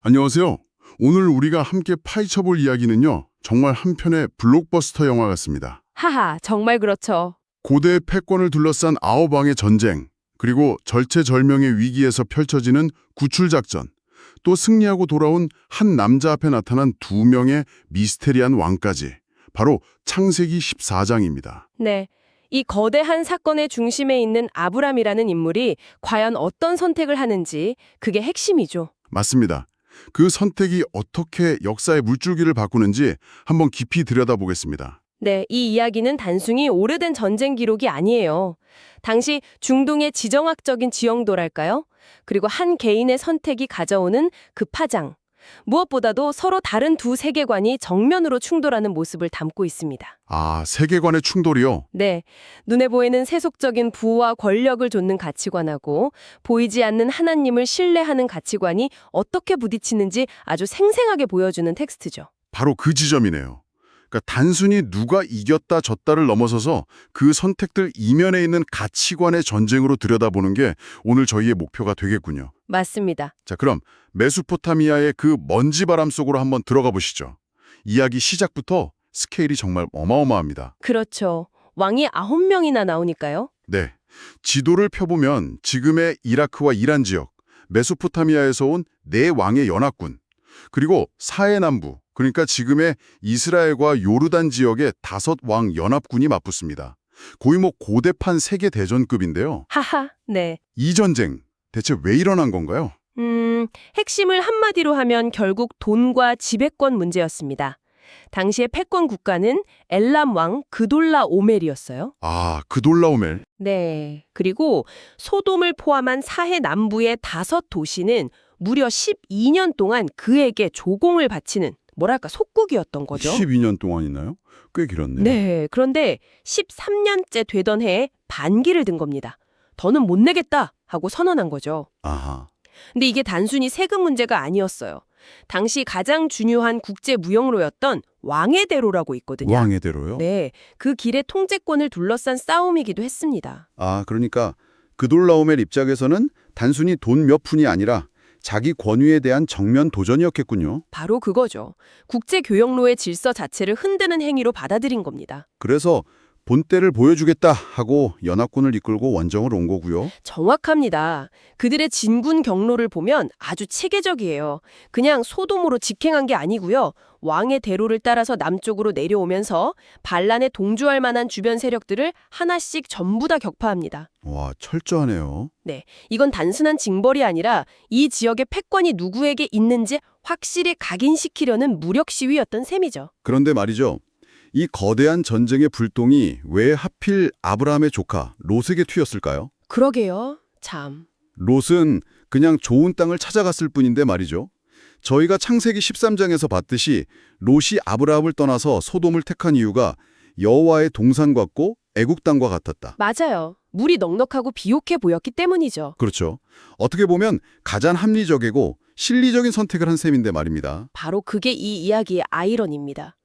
안녕하세요. 오늘 우리가 함께 파헤쳐볼 이야기는요. 정말 한편의 블록버스터 영화 같습니다. 하하, 정말 그렇죠. 고대 패권을 둘러싼 아홉 왕의 전쟁, 그리고 절체절명의 위기에서 펼쳐지는 구출작전, 또 승리하고 돌아온 한 남자 앞에 나타난 두 명의 미스테리한 왕까지, 바로 창세기 14장입니다. 네. 이 거대한 사건의 중심에 있는 아브람이라는 인물이 과연 어떤 선택을 하는지 그게 핵심이죠. 맞습니다. 그 선택이 어떻게 역사의 물줄기를 바꾸는지 한번 깊이 들여다보겠습니다. 네, 이 이야기는 단순히 오래된 전쟁 기록이 아니에요. 당시 중동의 지정학적인 지형도랄까요? 그리고 한 개인의 선택이 가져오는 그 파장. 무엇보다도 서로 다른 두 세계관이 정면으로 충돌하는 모습을 담고 있습니다. 아, 세계관의 충돌이요? 네, 눈에 보이는 세속적인 부와 권력을 좇는 가치관하고 보이지 않는 하나님을 신뢰하는 가치관이 어떻게 부딪히는지 아주 생생하게 보여주는 텍스트죠. 바로 그 지점이네요. 그러니까 단순히 누가 이겼다 졌다를 넘어서서 그 선택들 이면에 있는 가치관의 전쟁으로 들여다보는 게 오늘 저희의 목표가 되겠군요. 맞습니다. 자, 그럼 메소포타미아의 그 먼지바람 속으로 한번 들어가 보시죠. 이야기 시작부터 스케일이 정말 어마어마합니다. 그렇죠. 왕이 9명이나 나오니까요. 네, 지도를 펴보면 지금의 이라크와 이란 지역, 메소포타미아에서 온 네 왕의 연합군, 그리고 사해 남부, 그러니까 지금의 이스라엘과 요르단 지역의 5왕 연합군이 맞붙습니다. 거의 고대판 세계 대전급인데요. 하하, 네. 이 전쟁 대체 왜 일어난 건가요? 핵심을 한마디로 하면 결국 돈과 지배권 문제였습니다. 당시의 패권 국가는 엘람 왕 그돌라 오멜이었어요. 아, 그돌라오멜. 네. 그리고 소돔을 포함한 사해 남부의 5도시는 무려 12년 동안 그에게 조공을 바치는 뭐랄까 속국이었던 거죠. 12년 동안이나요? 꽤 길었네요. 네. 그런데 13년째 되던 해에 반기를 든 겁니다. 더는 못 내겠다 하고 선언한 거죠. 아하. 근데 이게 단순히 세금 문제가 아니었어요. 당시 가장 중요한 국제 무역로였던 왕의 대로라고 있거든요. 왕의 대로요? 네. 그 길의 통제권을 둘러싼 싸움이기도 했습니다. 아, 그러니까 그돌라오멜 입장에서는 단순히 돈 몇 푼이 아니라 자기 권위에 대한 정면 도전이었겠군요. 바로 그거죠. 국제 교역로의 질서 자체를 흔드는 행위로 받아들인 겁니다. 그래서 본때를 보여주겠다 하고 연합군을 이끌고 원정을 온 거고요. 정확합니다. 그들의 진군 경로를 보면 아주 체계적이에요. 그냥 소돔으로 직행한 게 아니고요. 왕의 대로를 따라서 남쪽으로 내려오면서 반란에 동조할 만한 주변 세력들을 하나씩 전부 다 격파합니다. 와, 철저하네요. 네, 이건 단순한 징벌이 아니라 이 지역의 패권이 누구에게 있는지 확실히 각인시키려는 무력 시위였던 셈이죠. 그런데 말이죠. 이 거대한 전쟁의 불똥이 왜 하필 아브라함의 조카 롯에게 튀었을까요? 그러게요. 참. 롯은 그냥 좋은 땅을 찾아갔을 뿐인데 말이죠. 저희가 창세기 13장에서 봤듯이 롯이 아브라함을 떠나서 소돔을 택한 이유가 여호와의 동산 같고 애국 땅과 같았다. 맞아요. 물이 넉넉하고 비옥해 보였기 때문이죠. 그렇죠. 어떻게 보면 가장 합리적이고 실리적인 선택을 한 셈인데 말입니다. 바로 그게 이 이야기의 아이러니입니다.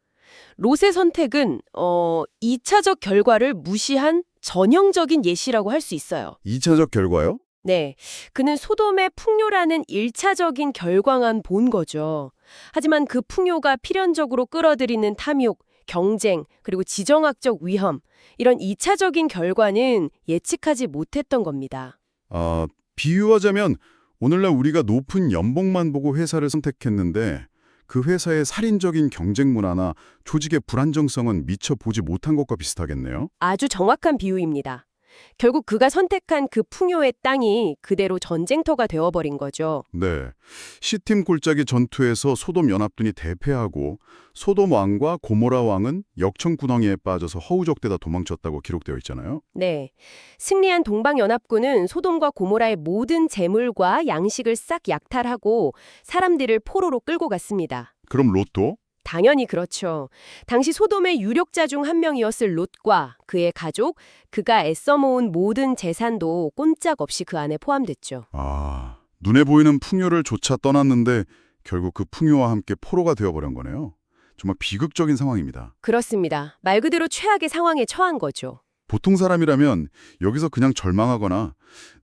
롯의 선택은 2차적 결과를 무시한 전형적인 예시라고 할 수 있어요. 2차적 결과요? 네, 그는 소돔의 풍요라는 1차적인 결과만 본 거죠. 하지만 그 풍요가 필연적으로 끌어들이는 탐욕, 경쟁, 그리고 지정학적 위험, 이런 2차적인 결과는 예측하지 못했던 겁니다. 비유하자면 오늘날 우리가 높은 연봉만 보고 회사를 선택했는데 그 회사의 살인적인 경쟁 문화나 조직의 불안정성은 미처 보지 못한 것과 비슷하겠네요. 아주 정확한 비유입니다. 결국 그가 선택한 그 풍요의 땅이 그대로 전쟁터가 되어버린 거죠. 네, 시팀 골짜기 전투에서 소돔 연합군이 대패하고 소돔 왕과 고모라 왕은 역청구덩이에 빠져서 허우적대다 도망쳤다고 기록되어 있잖아요. 네, 승리한 동방연합군은 소돔과 고모라의 모든 재물과 양식을 싹 약탈하고 사람들을 포로로 끌고 갔습니다. 그럼 롯도? 당연히 그렇죠. 당시 소돔의 유력자 중 한 명이었을 롯과 그의 가족, 그가 애써 모은 모든 재산도 꼼짝없이 그 안에 포함됐죠. 아, 눈에 보이는 풍요를 쫓아 떠났는데 결국 그 풍요와 함께 포로가 되어버린 거네요. 정말 비극적인 상황입니다. 그렇습니다. 말 그대로 최악의 상황에 처한 거죠. 보통 사람이라면 여기서 그냥 절망하거나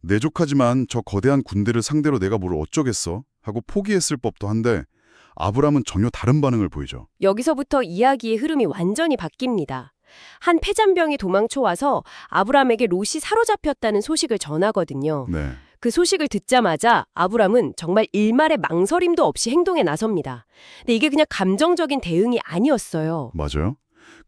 내 조카지만 저 거대한 군대를 상대로 내가 뭘 어쩌겠어 하고 포기했을 법도 한데 아브람은 전혀 다른 반응을 보이죠. 여기서부터 이야기의 흐름이 완전히 바뀝니다. 한 패잔병이 도망쳐와서 아브람에게 롯이 사로잡혔다는 소식을 전하거든요. 네. 그 소식을 듣자마자 아브람은 정말 일말의 망설임도 없이 행동에 나섭니다. 근데 이게 그냥 감정적인 대응이 아니었어요. 맞아요.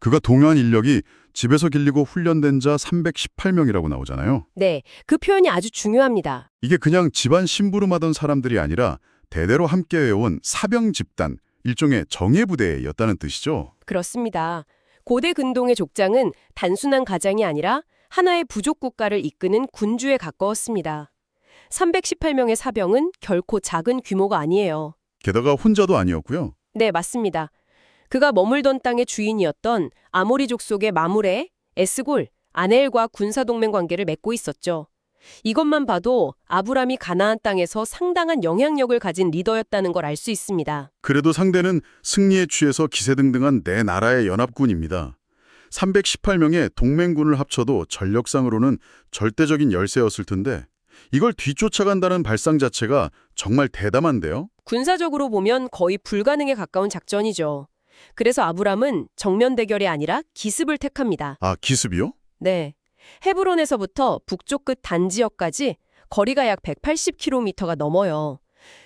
그가 동요한 인력이 집에서 길리고 훈련된 자 318명이라고 나오잖아요. 네, 그 표현이 아주 중요합니다. 이게 그냥 집안 심부름하던 사람들이 아니라 대대로 함께 해온 사병 집단, 일종의 정예부대였다는 뜻이죠. 그렇습니다. 고대 근동의 족장은 단순한 가장이 아니라 하나의 부족 국가를 이끄는 군주에 가까웠습니다. 318명의 사병은 결코 작은 규모가 아니에요. 게다가 혼자도 아니었고요. 네, 맞습니다. 그가 머물던 땅의 주인이었던 아모리족 속의 마므레, 에스골, 아넬과 군사동맹 관계를 맺고 있었죠. 이것만 봐도 아브람이 가나안 땅에서 상당한 영향력을 가진 리더였다는 걸 알 수 있습니다. 그래도 상대는 승리에 취해서 기세등등한 내 나라의 연합군입니다. 318명의 동맹군을 합쳐도 전력상으로는 절대적인 열세였을 텐데 이걸 뒤쫓아간다는 발상 자체가 정말 대담한데요. 군사적으로 보면 거의 불가능에 가까운 작전이죠. 그래서 아브람은 정면 대결이 아니라 기습을 택합니다. 아, 기습이요? 네. 헤브론에서부터 북쪽 끝 단 지역까지 거리가 약 180km가 넘어요.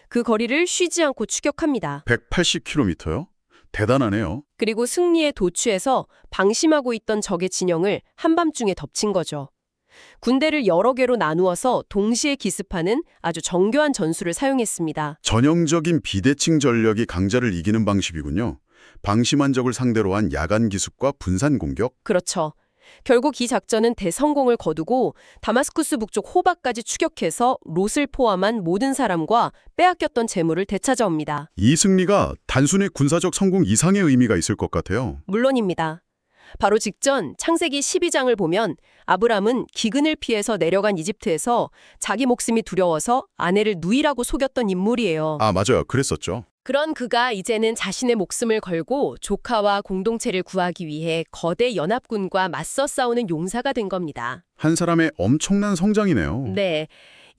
그 거리를 쉬지 않고 추격합니다. 180km요? 대단하네요. 그리고 승리에 도취해서 방심하고 있던 적의 진영을 한밤중에 덮친 거죠. 군대를 여러 개로 나누어서 동시에 기습하는 아주 정교한 전술을 사용했습니다. 전형적인 비대칭 전력이 강자를 이기는 방식이군요. 방심한 적을 상대로 한 야간 기습과 분산 공격? 그렇죠. 결국 이 작전은 대성공을 거두고 다마스쿠스 북쪽 호바까지 추격해서 롯을 포함한 모든 사람과 빼앗겼던 재물을 되찾아옵니다. 이 승리가 단순히 군사적 성공 이상의 의미가 있을 것 같아요. 물론입니다. 바로 직전 창세기 12장을 보면 아브람은 기근을 피해서 내려간 이집트에서 자기 목숨이 두려워서 아내를 누이라고 속였던 인물이에요. 아, 맞아요. 그랬었죠. 그런 그가 이제는 자신의 목숨을 걸고 조카와 공동체를 구하기 위해 거대 연합군과 맞서 싸우는 용사가 된 겁니다. 한 사람의 엄청난 성장이네요. 네,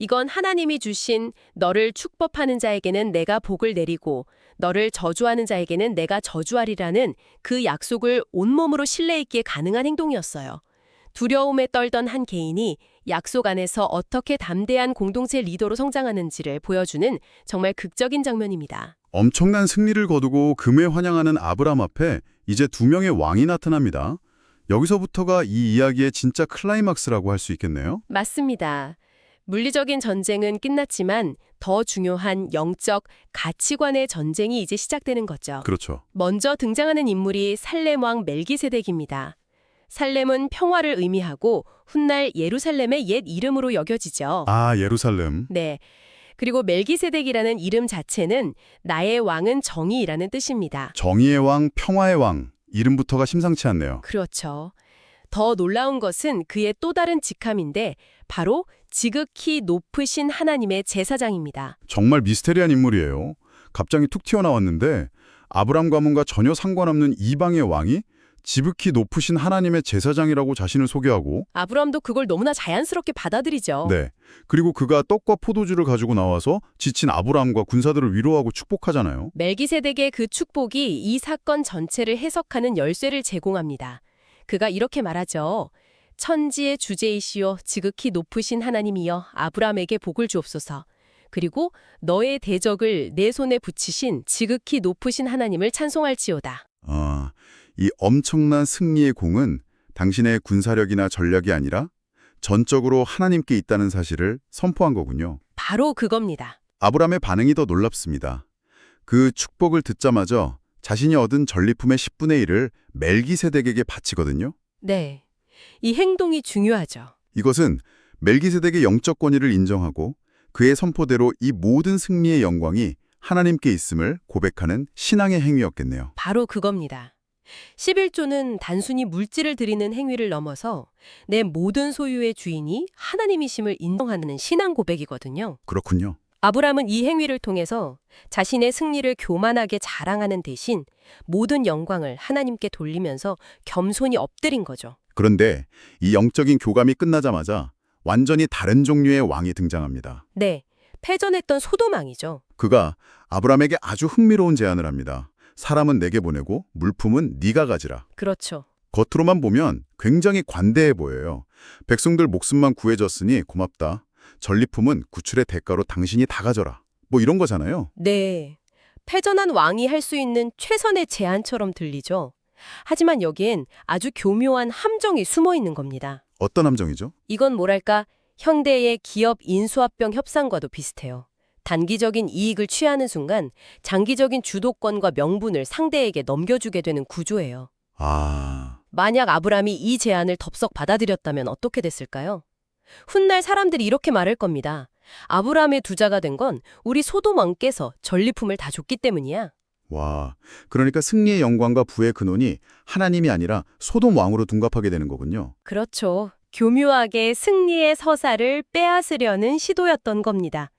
이건 하나님이 주신 너를 축복하는 자에게는 내가 복을 내리고 너를 저주하는 자에게는 내가 저주하리라는 그 약속을 온몸으로 신뢰있기에 가능한 행동이었어요. 두려움에 떨던 한 개인이 약속 안에서 어떻게 담대한 공동체 리더로 성장하는지를 보여주는 정말 극적인 장면입니다. 엄청난 승리를 거두고 금에 환영하는 아브람 앞에 이제 두 명의 왕이 나타납니다. 여기서부터가 이 이야기의 진짜 클라이막스라고 할 수 있겠네요. 맞습니다. 물리적인 전쟁은 끝났지만 더 중요한 영적 가치관의 전쟁이 이제 시작되는 거죠. 그렇죠. 먼저 등장하는 인물이 살렘 왕 멜기세덱입니다. 살렘은 평화를 의미하고 훗날 예루살렘의 옛 이름으로 여겨지죠. 아, 예루살렘. 네. 그리고 멜기세덱이라는 이름 자체는 나의 왕은 정의라는 뜻입니다. 정의의 왕, 평화의 왕. 이름부터가 심상치 않네요. 그렇죠. 더 놀라운 것은 그의 또 다른 직함인데 바로 지극히 높으신 하나님의 제사장입니다. 정말 미스테리한 인물이에요. 갑자기 툭 튀어나왔는데 아브람 가문과 전혀 상관없는 이방의 왕이 지극히 높으신 하나님의 제사장이라고 자신을 소개하고 아브람도 그걸 너무나 자연스럽게 받아들이죠. 네. 그리고 그가 떡과 포도주를 가지고 나와서 지친 아브람과 군사들을 위로하고 축복하잖아요. 멜기세덱의 그 축복이 이 사건 전체를 해석하는 열쇠를 제공합니다. 그가 이렇게 말하죠. 천지의 주제이시여 지극히 높으신 하나님이여 아브람에게 복을 주옵소서. 그리고 너의 대적을 내 손에 붙이신 지극히 높으신 하나님을 찬송할지어다. 아, 이 엄청난 승리의 공은 당신의 군사력이나 전략이 아니라 전적으로 하나님께 있다는 사실을 선포한 거군요. 바로 그겁니다. 아브람의 반응이 더 놀랍습니다. 그 축복을 듣자마자 자신이 얻은 전리품의 10분의 1을 멜기세덱에게 바치거든요. 네. 이 행동이 중요하죠. 이것은 멜기세덱의 영적 권위를 인정하고 그의 선포대로 이 모든 승리의 영광이 하나님께 있음을 고백하는 신앙의 행위였겠네요. 바로 그겁니다. 11조는 단순히 물질을 드리는 행위를 넘어서 내 모든 소유의 주인이 하나님이심을 인정하는 신앙 고백이거든요. 그렇군요. 아브람은 이 행위를 통해서 자신의 승리를 교만하게 자랑하는 대신 모든 영광을 하나님께 돌리면서 겸손히 엎드린 거죠. 그런데 이 영적인 교감이 끝나자마자 완전히 다른 종류의 왕이 등장합니다. 네, 패전했던 소돔왕이죠. 그가 아브람에게 아주 흥미로운 제안을 합니다. 사람은 내게 보내고 물품은 네가 가지라. 그렇죠. 겉으로만 보면 굉장히 관대해 보여요. 백성들 목숨만 구해줬으니 고맙다. 전리품은 구출의 대가로 당신이 다 가져라. 뭐 이런 거잖아요. 네. 패전한 왕이 할 수 있는 최선의 제안처럼 들리죠. 하지만 여기엔 아주 교묘한 함정이 숨어 있는 겁니다. 어떤 함정이죠? 이건 뭐랄까 현대의 기업 인수합병 협상과도 비슷해요. 단기적인 이익을 취하는 순간 장기적인 주도권과 명분을 상대에게 넘겨주게 되는 구조예요. 아, 만약 아브람이 이 제안을 덥석 받아들였다면 어떻게 됐을까요? 훗날 사람들이 이렇게 말할 겁니다. 아브람의 두자가 된 건 우리 소돔 왕께서 전리품을 다 줬기 때문이야. 와. 그러니까 승리의 영광과 부의 근원이 하나님이 아니라 소돔 왕으로 둔갑하게 되는 거군요. 그렇죠. 교묘하게 승리의 서사를 빼앗으려는 시도였던 겁니다.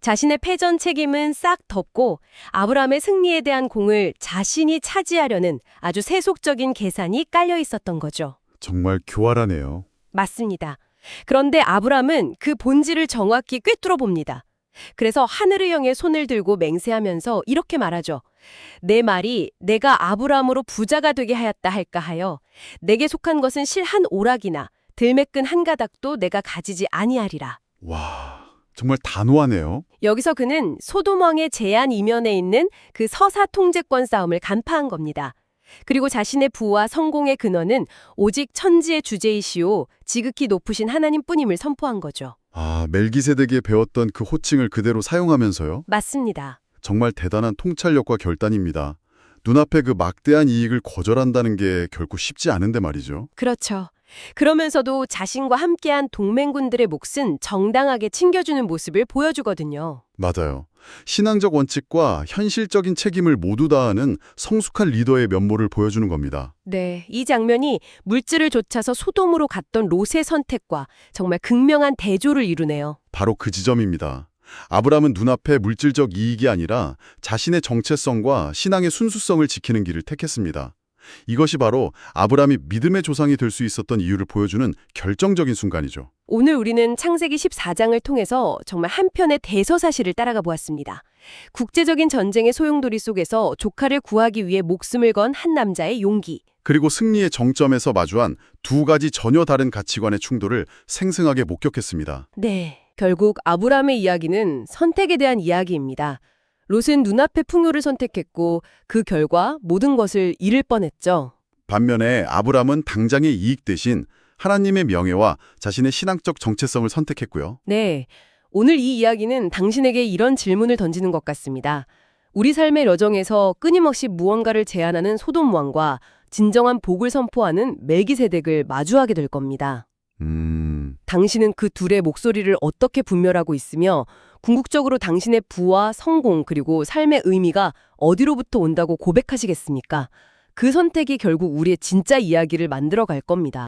자신의 패전 책임은 싹 덮고 아브람의 승리에 대한 공을 자신이 차지하려는 아주 세속적인 계산이 깔려 있었던 거죠. 정말 교활하네요. 맞습니다. 그런데 아브람은 그 본질을 정확히 꿰뚫어 봅니다. 그래서 하늘을 향해 손을 들고 맹세하면서 이렇게 말하죠. 내 말이 내가 아브람으로 부자가 되게 하였다 할까 하여 내게 속한 것은 실 한 오락이나 들매끈 한 가닥도 내가 가지지 아니하리라. 와, 정말 단호하네요. 여기서 그는 소돔 왕의 제안 이면에 있는 그 서사 통제권 싸움을 간파한 겁니다. 그리고 자신의 부와 성공의 근원은 오직 천지의 주제이시오 지극히 높으신 하나님뿐임을 선포한 거죠. 아, 멜기세덱이 배웠던 그 호칭을 그대로 사용하면서요? 맞습니다. 정말 대단한 통찰력과 결단입니다. 눈앞에 그 막대한 이익을 거절한다는 게 결코 쉽지 않은데 말이죠. 그렇죠. 그러면서도 자신과 함께한 동맹군들의 몫은 정당하게 챙겨주는 모습을 보여주거든요. 맞아요. 신앙적 원칙과 현실적인 책임을 모두 다하는 성숙한 리더의 면모를 보여주는 겁니다. 네, 이 장면이 물질을 좇아서 소돔으로 갔던 롯의 선택과 정말 극명한 대조를 이루네요. 바로 그 지점입니다. 아브람은 눈앞에 물질적 이익이 아니라 자신의 정체성과 신앙의 순수성을 지키는 길을 택했습니다. 이것이 바로 아브람이 믿음의 조상이 될 수 있었던 이유를 보여주는 결정적인 순간이죠. 오늘 우리는 창세기 14장을 통해서 정말 한편의 대서사실을 따라가 보았습니다. 국제적인 전쟁의 소용돌이 속에서 조카를 구하기 위해 목숨을 건 한 남자의 용기. 그리고 승리의 정점에서 마주한 두 가지 전혀 다른 가치관의 충돌을 생생하게 목격했습니다. 네, 결국 아브람의 이야기는 선택에 대한 이야기입니다. 롯은 눈앞의 풍요를 선택했고 그 결과 모든 것을 잃을 뻔했죠. 반면에 아브람은 당장의 이익 대신 하나님의 명예와 자신의 신앙적 정체성을 선택했고요. 네, 오늘 이 이야기는 당신에게 이런 질문을 던지는 것 같습니다. 우리 삶의 여정에서 끊임없이 무언가를 제안하는 소돔 왕과 진정한 복을 선포하는 멜기세덱을 마주하게 될 겁니다. 당신은 그 둘의 목소리를 어떻게 분별하고 있으며 궁극적으로 당신의 부와 성공 그리고 삶의 의미가 어디로부터 온다고 고백하시겠습니까? 그 선택이 결국 우리의 진짜 이야기를 만들어 갈 겁니다.